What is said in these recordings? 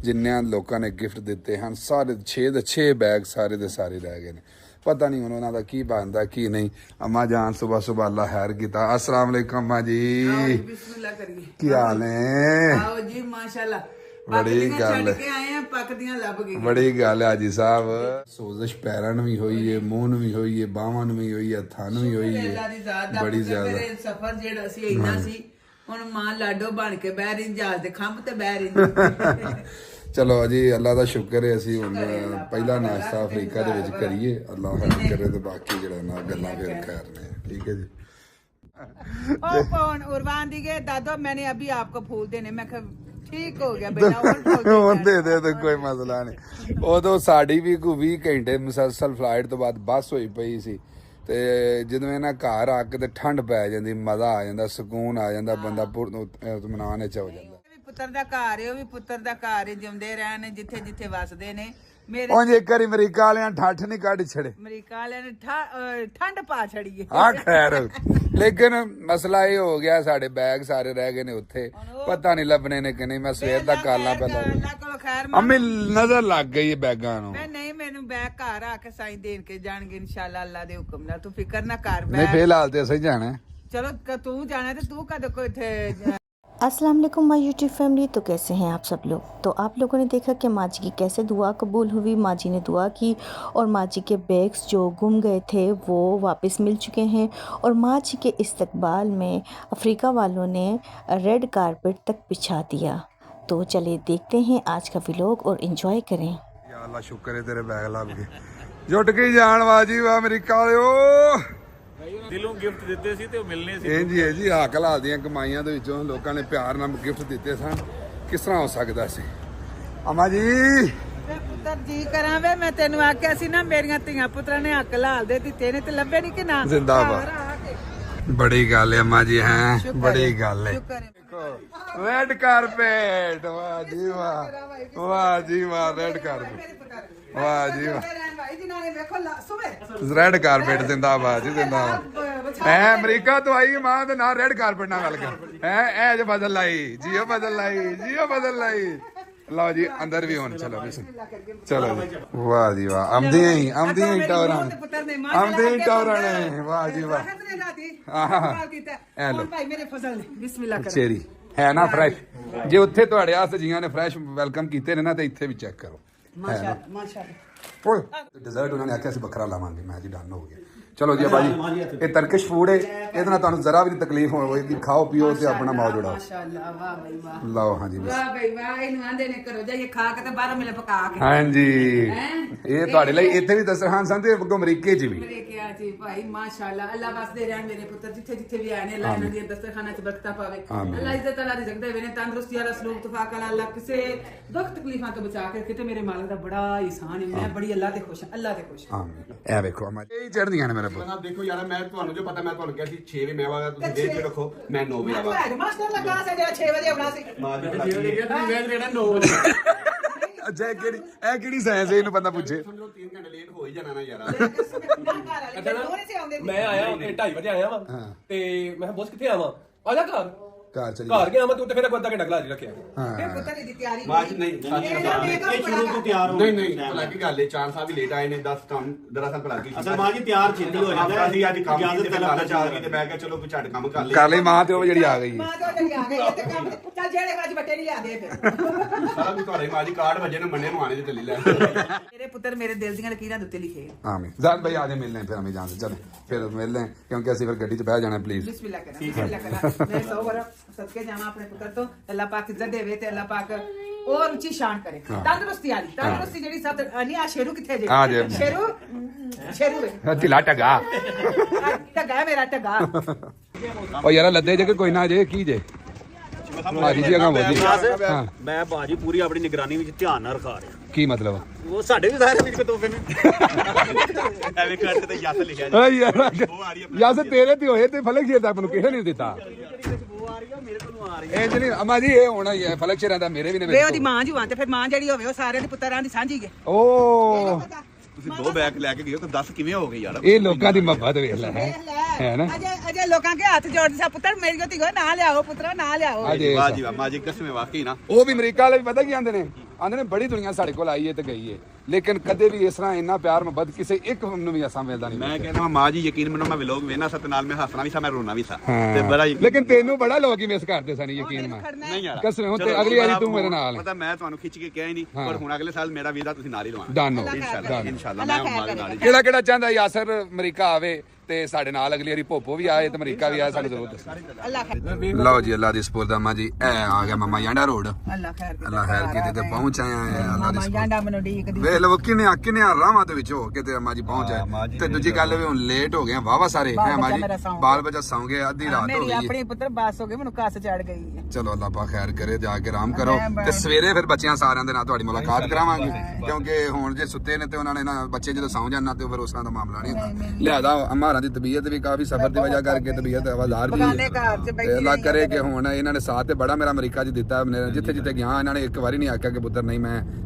ਜਿੰਨਿਆਂ ਲੋਕਾਂ ਨੇ ਗਿਫਟ ਦਿੱਤੇ ਹਨ ਸਾਰੇ 6 ਦੇ 6 ਬੈਗ ਸਾਰੇ ਦੇ ਸਾਰੇ ਰਹਿ ਗਏ ਨੇ। ਪਤਾ ਨਹੀਂ ਹੁਣ ਉਹਨਾਂ ਦਾ ਕੀ ਬਣਦਾ ਕੀ ਨਹੀਂ। अम्मा जान सुबह सुबह अल्लाह खैर कीता। अस्सलाम वालेकुम अम्मा जी, बिस्मिल्लाह करिए। की हाल है? आओ जी माशाल्लाह। बड़ी गल के आए हैं पकदियां लब गई। बड़ी गल है हाजी साहब। सोजिश पैरां ਨੂੰ ਵੀ ਹੋਈ ਹੈ, ਮੂੰਹ ਨੂੰ ਵੀ ਹੋਈ ਹੈ, ਬਾਹਾਂ ਨੂੰ ਵੀ ਹੋਈ ਹੈ, ਹੱਥਾਂ ਨੂੰ ਵੀ ਹੋਈ ਹੈ ਬੜੀ ਜ਼ਿਆਦਾ। ਸਫ਼ਰ ਜਿਹੜਾ ਸੀ ਇੰਨਾ ਸੀ ਹੁਣ ਮਾਂ ਲਾਡੋ ਬਣ ਕੇ ਬਹਿ ਰਹੀ ਜਹਾਜ਼ ਦੇ ਖੰਭ ਤੇ ਬਹਿ ਰਹੀ। ਚਲੋ ਜੀ ਅੱਲਾ ਦਾ ਸ਼ੁਕਰ ਹੈ ਅਸੀਂ ਹੁਣ ਪਹਿਲਾ ਨਾਸ਼ਤਾ ਅਫਰੀਕਾ ਦੇ ਵਿੱਚ ਕਰੀਏ। ਅੱਲਾ ਖੈਰ ਕਰੇ ਤੇ ਬਾਕੀ ਜਿਹੜਾ ਨਾ ਗੱਲਾਂ ਫਿਰ ਖੈਰ ਨੇ। ठीक है जी। ओ कौन उर्वान दी गए दादो मैंने अभी आपको फूल देने मैं ठीक हो गया बेटा ਹੁਣ ਦੇ ਦੇ ਤੇ ਕੋਈ ਮਸਲਾ ਨਹੀਂ। ਉਦੋਂ ਸਾਡੀ ਵੀ ਕੋਈ 20 ਘੰਟੇ ਮੁਸਲਸਲ ਫਲਾਈਟ ਤੋਂ ਬਾਅਦ ਬੱਸ ਹੋਈ ਪਈ ਸੀ ਤੇ ਜਦੋਂ ਇਹਨਾਂ ਘਰ ਆ ਕੇ ਤੇ ਠੰਡ ਪੈ ਜਾਂਦੀ, ਮਜ਼ਾ ਆ ਜਾਂਦਾ, ਸਕੂਨ ਆ ਜਾਂਦਾ, ਬੰਦਾ ਇਤਮਾਨਾਨ ਵਿੱਚ ਹੋ ਜਾਂਦਾ। ਪੁੱਤਰ ਦਾ ਘਰ ਹੈ, ਉਹ ਵੀ ਪੁੱਤਰ ਦਾ ਘਰ ਹੈ, ਜਿਉਂਦੇ ਰਹਿਣ ਜਿੱਥੇ ਜਿੱਥੇ ਵਸਦੇ ਨੇ। ਮੇਰੇ ਉਂਝ ਇੱਕ ਵਾਰੀ ਅਮਰੀਕਾ ਵਾਲਿਆਂ ਠੱਠ ਨਹੀਂ ਕੱਢ ਛੜੇ, ਅਮਰੀਕਾ ਵਾਲਿਆਂ ਨੇ ਠੰਡ ਪਾ ਛੜੀ ਹੈ। ਹਾਂ ਖੈਰ ਲੇਕਿਨ ਮਸਲਾ ਇਹ ਹੋ ਗਿਆ ਸਾਡੇ ਬੈਗ ਸਾਰੇ ਰਹਿ ਗਏ ਨੇ ਉੱਥੇ, ਪਤਾ ਨਹੀਂ ਲੱਭਣੇ ਨੇ ਕਿ ਨਹੀਂ। ਮੈਂ ਸਵੇਰ ਦਾ ਕਾਲਾਂ ਪਹਿਲਾਂ ਅੰਮੀ ਨਜ਼ਰ ਲੱਗ ਗਈ ਹੈ ਬੈਗਾਂ ਨੂੰ। ਨਹੀਂ ਮੈਨੂੰ ਬੈਗ ਘਰ ਆ ਕੇ ਸਾਈਂ ਦੇਣ ਕੇ ਜਾਣਗੇ ਇਨਸ਼ਾਅੱਲਾ ਅੱਲਾ ਦੇ ਹੁਕਮ ਨਾਲ। ਤੂੰ ਫਿਕਰ ਨਾ ਕਰ। ਨਹੀਂ ਫਿਲਹਾਲ ਤੇ ਅਸੀਂ ਜਾਣਾ। ਚਲੋ ਤੂੰ ਜਾਣਾ ਤੇ ਤੂੰ ਕਦ ਕੋਈ ਇੱਥੇ। अस्सलाम वालेकुम माय यूट्यूब फैमिली। तो कैसे हैं आप सब लोग? तो आप लोगों ने देखा कि माँ जी की कैसे दुआ कबूल हुई। माँ जी ने दुआ की और माँ जी के बैग्स जो गुम गए थे वो वापस मिल चुके हैं। और माँ जी के इस्तकबाल में अफ्रीका वालों ने रेड कारपेट तक बिछा दिया। तो चलिए देखते हैं आज का व्लॉग और इन्जॉय करें। या अल्लाह शुक्र है तेरे बैग ਲੱਭ ਗਏ। ਜੁੱਟ ਕੇ ਜਾਣ ਵਾਜੀ ਵਾ ਅਮਰੀਕਾ ਵਾਲਿਓ। ਦਿਲੋਂ ਗਿਫਟ ਦਿੱਤੇ ਸੀ ਤੇ ਉਹ ਮਿਲਨੇ ਸੀ। ਇਹ ਜੀ ਹੱਕ ਲਾਲ ਦੀਆਂ ਕਮਾਈਆਂ ਦੇ ਵਿੱਚੋਂ ਲੋਕਾਂ ਨੇ ਪਿਆਰ ਨਾਲ ਗਿਫਟ ਦਿੱਤੇ ਸਨ। ਕਿਸ ਤਰ੍ਹਾਂ ਹੋ ਸਕਦਾ ਸੀ? ਅਮਾ ਜੀ ਪੁੱਤਰ ਜੀ ਕਰਾਂ ਵੇ ਮੈਂ ਤੈਨੂੰ ਆਖਿਆ ਸੀ ਨਾ ਮੇਰੀਆਂ ਧੀਆਂ ਪੁੱਤਰਾਂ ਨੇ ਹੱਕ ਲਾਲ ਦੇ ਦਿੱਤੇ ਨੇ ਤੇ ਲੱਭੇ ਨਹੀਂ ਕਿ ਨਾ। ਜ਼ਿੰਦਾਬਾਦ। ਬੜੀ ਗੱਲ ਹੈ ਅਮਾ ਜੀ, ਹੈ ਬੜੀ ਗੱਲ ਹੈ। ਰੈਡ ਕਾਰਪੇਟ, ਵਾਹ ਜੀ ਵਾਹ, ਵਾਹ ਜੀ ਵਾਹ, ਰੈਡ ਕਾਰਪੇਟ, ਵਾਹ ਜੀ ਵਾਹ, ਰੈਡ ਕਾਰਪੇਟ ਜ਼ਿੰਦਾਬਾਦ ਜੀ ਜ਼ਿੰਦਾਬਾਦ। ਹੈ ਅਮਰੀਕਾ ਤੋਂ ਆਈ ਮਾਂ ਦੇ ਨਾਲ ਰੈਡ ਕਾਰਪੇਟ ਨਾਲ ਮਿਲ ਕੇ ਹੈ ਐਜ ਬਦਲ ਲਾਈ, ਜੀਓ ਬਦਲ ਲਾਈ, ਜੀਓ ਬਦਲ ਲਾਈ। ਲਓ ਜੀ ਅੰਦਰ ਵੀ ਹੁਣ ਚਲੋ ਚਲੋ ਜੀ। ਵਾਹ ਜੀ ਵਾਹ, ਆਮਦੀਆਂ ਹੀ ਟੌਰਾਂ, ਆਮਦੀਆਂ ਹੀ ਟੌਰਾਂ ਨੇ। ਵਾਹ ਜੀ ਵਾਹ। ਬਿਸਮਿਲ੍ਲਾ ਕਰ। ਚੇਰੀ ਹੈ ਨਾ ਫਰੈਸ਼। ਜੇ ਉੱਥੇ ਤੁਹਾਡੇ ਆਸ ਜੀਆਂ ਨੇ ਫਰੈਸ਼ ਵੈਲਕਮ ਕੀਤੇ ਨੇ ਨਾ ਤੇ ਇੱਥੇ ਵੀ ਚੈੱਕ ਕਰੋ। ਮਾਸ਼ਾਅੱਲਾ ਮਾਸ਼ਾਅੱਲਾ। ਓਏ ਡਿਜ਼ਰਟ ਉਹਨਾਂ ਨੇ ਆਖਿਆ ਸੀ ਵੱਖਰਾ ਲਾਵਾਂਗੇ। ਮੈਂ ਜੀ ਡਨ ਹੋ ਗਿਆ। ਚਲੋ ਜੀ ਬਾਜੀ ਇਹ ਤਰਕਿਸ਼ ਫੂਡ ਹੈ, ਇਹਦੇ ਨਾਲ ਤੁਹਾਨੂੰ ਜ਼ਰਾ ਵੀ ਨਹੀਂ ਤਕਲੀਫ ਹੋਵੇਗੀ। ਖਾਓ ਪੀਓ ਤੇ ਆਪਣਾ ਮੌਜ ਉਡਾਓ। ਮਾਸ਼ਾਅੱਲਾ ਵਾਹ ਬਈ ਵਾਹ। ਲਓ ਹਾਂਜੀ ਵਾਹ ਬਈ ਵਾਹ। ਇਹਨੂੰ ਆਂਦੇ ਨੇ ਕਰੋ ਜਾਈਏ ਖਾ ਕੇ ਤੇ 12 ਮਿਲੇ ਪਕਾ ਕੇ। ਹਾਂਜੀ ਇਹ ਤੁਹਾਡੇ ਲਈ ਇੱਥੇ ਵੀ ਦਸਤਰਖਾਨ ਸਨ ਤੇ ਅਮਰੀਕੇ 'ਚ ਵੀ। ਅਮਰੀਕਾ 'ਚ ਭਾਈ ਮਾਸ਼ਾਅੱਲਾ। ਅੱਲਾ ਵਸਦੇ ਰਹਿਣ ਮੇਰੇ ਪੁੱਤਰ ਜਿੱਥੇ ਜਿੱਥੇ ਵੀ ਆਏ ਨੇ। ਅੱਲਾ ਇਹਨਾਂ ਦੀਆਂ ਦਸਤਰਖਾਨਾਂ 'ਚ ਬਰਕਤਾਂ ਪਾਵੇ। ਅੱਲਾ ਇੱਜ਼ਤ ਅੱਲਾ ਰਿਜ਼ਕ ਦੇਵੇ ਨੇ, ਤੰਦਰੁਸਤੀ ਵਾਲਾ ਸਲੂਕ ਤਫਾਕ ਵਾਲਾ। ਅੱਲਾ ਕਿਸੇ ਦੁੱਖ ਤਕਲੀਫਾਂ ਤੋਂ ਬਚਾ ਕੇ ਕਿਤੇ ਮੇਰੇ ਮਾਲਕ ਦਾ ਬੜਾ ihsan ਹੈ। ਮੈਂ ਬੜੀ ਅੱਲਾ ਤੇ ਖੁਸ਼ ਹਾਂ, ਅੱਲਾ ਤੇ ਖੁਸ਼ ਹਾਂ। ਆਮੀਨ। ਇਹ ਵੇਖੋ ਅਮਾ ਇਹ ਚੜ੍ਹਦੀਆਂ ਨੇ ਮੇਰੇ ਪੁੱਤ। ਦੇਖੋ ਯਾਰ ਮੈਂ ਤੁਹਾਨੂੰ ਜੋ ਪਤਾ ਮੈਂ ਤੁਹਾਨੂੰ ਕਿਹਾ ਸੀ 6 ਵਜੇ ਮੈਂ ਆਵਾਂਗਾ, ਤੁਸੀਂ ਦੇਖ ਕੇ ਰੱਖੋ ਮੈਂ 9 ਵਜੇ ਆਵਾਂਗਾ। ਮਾਸਟਰ ਲੱਗਾ ਸੀ ਜਿਹੜਾ 6 ਵਜੇ ਆਉਣਾ ਸੀ। ਮਾਂ ਜੀ 6 ਵਜੇ ਗਿਆ ਤੁਸੀਂ ਮੈਂ ਜਿਹੜਾ 9 ਵਜੇ। ਅੱਛਾ ਇਹ ਕਿਹੜੀ ਸਾਇੰਸ ਹੈ? ਇਹਨੂੰ ਬੰਦਾ ਪੁੱਛੇ। ਸਮਝੋ 3 ਘੰਟੇ ਲੇਟ ਹੋ ਹੀ ਜਾਣਾ ਨਾ ਯਾਰ। ਮੈਂ ਆਇਆ 2:30 ਵਜੇ ਆਇਆ ਵਾ ਤੇ ਮੈਂ ਬੋਸ ਕਿੱਥੇ ਆਵਾਂ? ਆ ਜਾ ਘਰ ਚਲੀ ਘਰ ਗਿਆ ਮੈਂ ਤੂੰ ਤੇ ਫਿਰ ਅੱਧਾ ਘੰਟਾ ਗਲਾ ਜੀ ਰੱਖਿਆ। ਫਿਰ ਪੁੱਤਰ ਦੀ ਤਿਆਰੀ ਬਾਅਦ ਨਹੀਂ ਇਹ ਸ਼ੁਰੂ ਤੋਂ ਤਿਆਰ ਹੋ ਨਹੀਂ ਭਲਾ ਕੀ ਗੱਲ ਹੈ। 4 ਸਾਹਿਬ ਵੀ ਲੇਟ ਆਏ ਨੇ 10 ਕੰਮ ਦਰਅਸਲ ਭਲਾ ਕੀ ਅਸਲ ਮਾਂ ਜੀ ਤਿਆਰ ਛੇਤੀ ਹੋ ਜਾਂਦਾ। ਅਸੀਂ ਅੱਜ ਕੰਮ ਤੇ ਫਿਰ ਲਾਲਚ ਆ ਗਈ ਤੇ ਮੈਂ ਕਿਹਾ ਚਲੋ ਕੋਈ ਝੱਟ ਕੰਮ ਕਰ ਕਰ ਲਈ ਮਾਂ ਤੇ ਉਹ ਜਿਹੜੀ ਆ ਗਈ ਹੈ। ਮਾਂ ਤੋਂ ਜਿਹੜੀ ਆ ਗਈ ਤੇ ਕੰਮ ਚੱਲ ਜਿਹੜੇ ਅੱਜ ਬੱਟੇ ਨਹੀਂ ਲਿਆਦੇ ਫਿਰ। ਸਾਰਾ ਵੀ ਤੁਹਾਡੇ ਮਾਂ ਜੀ ਕਾਰਡ ਵਜੇ ਨੇ ਮੰਨੇ ਨੂੰ ਆਣੇ ਤੇ ਚੱਲੀ ਲੈ। ਮੇਰੇ ਪੁੱਤਰ ਮੇਰੇ ਦਿਲ ਦੀਆਂ ਲਕੀਰਾਂ ਦੇ ਉੱਤੇ ਲਿਖੇ। ਆਮੀਨ। ਜਾਨ ਭਾਈ ਆਜੇ ਮਿਲਨੇ ਫਿਰ ਹमें ਜਾਨ ਚਲੇ ਫਿਰ ਮਿਲਨੇ ਕਿਉਂਕਿ ਅਸੀਂ ਫਿਰ ਗੱਡੀ 'ਚ ਬਹਿ ਜਾਣਾ ਪਲੀਜ਼। ਬਿਸਮਿਲ੍ਲਾ ਕਰਾਂ ਬਿਸਮਿਲ੍ਲਾ ਕਰਾਂ। ਮੈਂ 100 ਵਾਰ ਸਦਕੇ ਜਾਵਾਂ ਆਪਣੇ ਪੁੱਤਰ ਤੋਂ। ਅੱਲਾਹ ਪਾਕ ਇੱਜ਼ਤ ਦੇਵੇ ਤੇ ਅੱਲਾਹ ਪਾਕ और ऊंची शान करे। तंदुरुस्ती वाली तंदुरुस्ती जेडी सब नहीं आ शेरू किथे जे? आ जे शेरू शेरू वे ढिला टगा टगा मेरा टगा। ओ यार लद्दे जे कोई ना जे की जे ਮਾਰੀ ਜੀ ਅਗਾ ਬੋਲੀ। ਮੈਂ ਬਾਜੀ ਪੂਰੀ ਆਪਣੀ ਨਿਗਰਾਨੀ ਵਿੱਚ ਧਿਆਨ ਨਾਲ ਰਖਾ ਰਿਹਾ। ਕੀ ਮਤਲਬ? ਉਹ ਸਾਡੇ ਵੀ ਸਾਰੇ ਵਿੱਚ ਤੋਹਫੇ ਨੇ। ਐਵੇਂ ਕੱਟ ਤੇ ਯਸ ਲਿਖਿਆ ਜੀ। ਓ ਯਾਰ ਯਸ ਤੇਰੇ ਤੇ ਹੋਏ ਤੇ ਫਲਕ ਸ਼ੇਰ ਦਾ ਮੈਨੂੰ ਕਿਸੇ ਨੇ ਦਿੱਤਾ। ਉਹ ਆ ਰਹੀ ਆ ਮੇਰੇ ਕੋਲ ਆ ਰਹੀ ਇਹ ਜਿਹੜੀ ਅਮਾ ਜੀ ਇਹ ਹੋਣਾ ਹੀ ਹੈ ਫਲਕ ਸ਼ੇਰਾਂ ਦਾ ਮੇਰੇ ਵੀ ਨੇ ਵੇ ਉਹਦੀ ਮਾਂ ਜੂਆਂ ਤੇ ਫਿਰ ਮਾਂ ਜਿਹੜੀ ਹੋਵੇ ਉਹ ਸਾਰਿਆਂ ਦੀ ਪੁੱਤਰਾਂ ਦੀ ਸਾਂਝੀ ਹੈ। ਓ ਤੁਸੀਂ 2 ਬੈਗ ਲੈ ਕੇ ਗਏ ਹੋ ਤਾਂ ਦੱਸ ਕਿਵੇਂ ਹੋ ਗਏ ਯਾਰ? ਇਹ ਲੋਕਾਂ ਦੀ ਮੁਹੱਬਤ ਵੇਖ ਲੈ। ਹੈ ਨਾ ਅਜੇ ਲੋਕਾਂ ਕੇ ਹੱਥ ਜੋੜਦੇ ਸਾ ਪੁੱਤਰ ਮੇਰੀ ਗਤੀ ਕੋ ਨਾ ਲਿਆਓ ਪੁੱਤਰਾ ਨਾ ਲਿਆਓ ਅਜੇ ਵਾਹ ਜੀ ਵਾਹ ਮਾਂ ਜੀ ਕਸਮ ਵਾਕਈ ਨਾ ਉਹ ਵੀ ਅਮਰੀਕਾ ਵਾਲੇ ਵੀ ਪਤਾ ਕੀ ਆਂਦੇ ਨੇ ਬੜੀ ਦੁਨੀਆ ਸਾਡੇ ਕੋਲ ਆਈ ਹੈ ਤੇ ਗਈ ਹੈ ਲੇਕਿਨ ਕਦੇ ਵੀ ਇਸ ਤਰ੍ਹਾਂ ਇੰਨਾ ਪਿਆਰ ਮੁਹੱਬਤ ਕਿਸੇ ਇੱਕ ਨੂੰ ਵੀ ਐਸਾ ਮਿਲਦਾ ਨਹੀਂ ਮੈਂ ਕਹਿੰਦਾ ਮਾਂ ਜੀ ਯਕੀਨ ਮੰਨੋ ਮੈਂ ਵਲੋਗ ਵੇਖਣਾ ਸਾ ਤੇ ਨਾਲ ਮੈਂ ਹੱਸਣਾ ਵੀ ਸਾ ਮੈਂ ਰੋਣਾ ਵੀ ਸਾ ਤੇ ਬੜਾ ਲੇਕਿਨ ਤੈਨੂੰ ਬੜਾ ਲੋਕ ਹੀ ਮਿਸ ਕਰਦੇ ਸਨ ਯਕੀਨ ਨਾਲ ਨਹੀਂ ਯਾਰ ਕਸਮ ਹੁਣ ਤੇ ਅਗਲੀ ਵਾਰੀ ਤੂੰ ਮੇਰੇ ਨਾਲ ਪਤਾ ਮੈਂ ਤੁਹਾਨੂੰ ਖਿੱਚ ਕੇ ਕਿਹਾ ਹੀ ਨਹੀਂ ਪਰ ਹੁਣ ਅਗਲੇ ਸਾਲ ਮੇਰਾ ਵੀਜ਼ਾ ਤੁਸੀਂ ਨਾਲ ਹੀ ਲਵਾਣਾ ਡਨ ਇਨਸ਼ਾਅੱਲਾ ਮੈਂ ਮਾਂ ਦੇ ਨਾਲ ਹੀ ਕਿਹੜਾ ਕਿਹੜਾ ਚਾਹੁੰਦਾ ਯਾਸਰ ਅਮਰੀਕਾ ਆਵੇ ਤੇ ਸਾਡੇ ਨਾਲ ਅਗਲੀ ਵਾਰੀ ਭੋਪੋ ਵੀ ਆਏ ਤੇ ਅਮਰੀਕਾ ਵੀ ਆਏ ਸਾਨੂੰ ਜ਼ਰੂਰ ਦੱਸੋ ਲਓ ਜੀ ਅੱਲਾ ਦੀ ਸਪੋਰਟ ਦਾ ਜੀ ਇਹ ਆ ਗਿਆ ਮਮਾ ਯਾਂਡਾ ਰੋਡ ਅੱਲਾ ਖੈਰ ਅੱਲਾ ਖੈਰ ਕੀਤੇ ਤੇ ਪਹੁੰਚ ਆਏ ਆ ਅੱਲਾ ਦੀ ਜਾਂਡਾ ਮੈਨੂੰ ਢੀਕ ਦੀ ਵੇਖ ਲਓ ਕਿੰਨੇ ਰਾਵਾਂ ਦੇ ਵਿੱਚ ਹੋ ਕੇ ਤੇ ਅਮਾ ਜੀ ਪਹੁੰਚ ਆਏ ਤੇ ਦੂਜੀ ਗੱਲ ਵੀ ਹੁਣ ਲੇਟ ਹੋ ਗਏ ਵਾਵਾ ਸਾਰੇ ਹੈ ਅਮਾ ਜੀ ਬਾਲ ਬੱਚਾ ਸੌਂ ਗਏ ਅੱਧੀ ਰਾਤ ਹੋ ਮੇਰੀ ਗਈ ਆਪਣੀ ਪੁੱਤਰ ਬਾਸ ਹੋ ਗਈ ਮੈਨੂੰ ਕੱਸ ਚੜ ਗਈ ਹੈ ਚਲੋ ਅੱਲਾ ਪਾ ਖੈਰ ਕਰੇ ਜਾ ਕੇ ਆਰਾਮ ਕਰੋ ਤੇ ਸਵੇਰੇ ਫਿਰ ਬੱਚਿਆਂ ਸਾਰਿਆਂ ਦੇ ਨਾਲ ਤੁਹਾਡੀ ਮੁਲਾਕਾਤ ਕਰਾਵਾਂਗੇ ਕਿਉਂਕਿ ਹੁਣ ਜੇ ਸੁੱਤੇ ਨੇ ਤੇ ਉਹਨਾਂ ਨੇ ਨਾ ਬੱਚੇ ਜਦੋਂ ਸੌਂ ਜਾਣ ਨਾ ਤੇ ਫਿਰ ਉਸ ਤਰ੍ਹਾਂ ਦਾ ਮਾਮਲਾ ਨਹੀਂ ਹੁੰਦਾ ਲਿਆਦਾ ਅਮਾਰਾਂ ਦੀ ਤਬੀਅਤ ਵੀ ਕਾਫੀ ਸਫਰ ਦੀ ਵਜ੍ਹਾ ਕਰਕੇ ਤਬੀਅਤ ਆਵਾਜ਼ਾਰ ਵੀ ਬਗਾਨੇ ਘਰ ਚ ਤੇ ਅੱਲਾ ਕਰੇ ਕਿ ਹੁਣ ਇਹਨਾਂ ਨੇ ਸਾਥ ਤੇ ਬੜਾ ਮੇਰਾ ਅਮਰੀਕਾ 'ਚ ਦਿੱਤਾ ਜਿੱਥੇ ਜਿੱਥੇ ਗਿਆ ਇਹਨਾਂ ਨੇ ਇੱਕ ਵਾਰੀ ਨਹੀਂ ਆਖਿਆ ਕਿ ਪੁੱਤਰ ਨਹੀਂ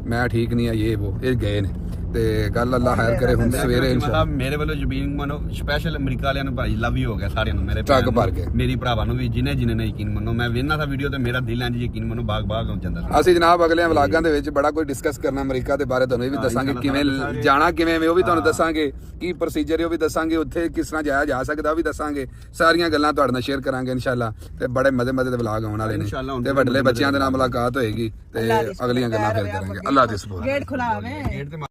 ਮੈਂ ਠੀਕ ਨਹੀਂ ਆ ਇਹ ਗਏ ਨੇ ਤੇ ਗੱਲ ਅੱਲਾ ਖੈਰ ਕਰੇ ਹੁਣ ਸਵੇਰੇ ਇਨਸ਼ਾਅੱਲਾ ਮੇਰੇ ਵੱਲੋਂ ਯਕੀਨ ਮੰਨੋ ਸਪੈਸ਼ਲ ਅਮਰੀਕਾ ਵਾਲਿਆਂ ਨੂੰ ਭਾਈ ਲਵ ਹੀ ਹੋ ਗਿਆ ਸਾਰਿਆਂ ਨੂੰ ਮੇਰੇ ਟਰੱਕ ਭਰ ਕੇ ਮੇਰੀ ਭਰਾਵਾਂ ਨੂੰ ਵੀ ਜਿਨੇ ਨੇ ਯਕੀਨ ਮੰਨੋ ਮੈਂ ਵੇਖਣਾ ਥਾ ਵੀਡੀਓ ਤੇ ਮੇਰਾ ਦਿਲ ਇੰਜ ਯਕੀਨ ਮੰਨੋ ਬਾਗ ਹੋ ਜਾਂਦਾ ਸੀ ਅਸੀਂ ਜਨਾਬ ਅਗਲੇ ਵਲਾਗਾਂ ਦੇ ਵਿੱਚ ਬੜਾ ਕੁਝ ਡਿਸਕਸ ਕਰਨਾ ਅਮਰੀਕਾ ਦੇ ਬਾਰੇ ਤੁਹਾਨੂੰ ਇਹ ਵੀ ਦੱਸਾਂਗੇ ਕਿਵੇਂ ਜਾਣਾ ਕਿਵੇਂ ਉਹ ਵੀ ਤੁਹਾਨੂੰ ਦੱਸਾਂਗੇ ਕੀ ਪ੍ਰੋਸੀਜਰ ਹੈ ਉਹ ਵੀ ਦੱਸਾਂਗੇ ਉੱਥੇ ਕਿਸ ਤਰ੍ਹਾਂ ਜਾਇਆ ਜਾ ਸਕਦਾ ਉਹ ਵੀ ਦੱਸਾਂਗੇ ਸਾਰੀਆਂ ਗੱਲਾਂ ਤੁਹਾਡੇ ਨਾਲ ਸ਼ੇਅਰ ਕਰਾਂਗੇ ਇਨਸ਼ਾਅੱਲਾ ਤੇ ਬੜੇ ਮਜ਼ੇ ਦੇ ਵਲਾਗ ਆਉਣ ਵਾਲੇ ਨੇ ਤੇ ਵੱਡਲੇ ਬੱਚਿਆਂ ਦੇ ਨਾਲ ਮੁਲਾਕਾਤ ਹੋਏਗੀ ਤੇ ਅਗਲੀਆਂ ਗੱਲਾਂ ਫਿਰ ਕਰਾਂਗੇ ਅੱਲਾ ਦੀ ਸਪੋਰਟ ਗੇਟ ਖੁਲਾ ਵੇ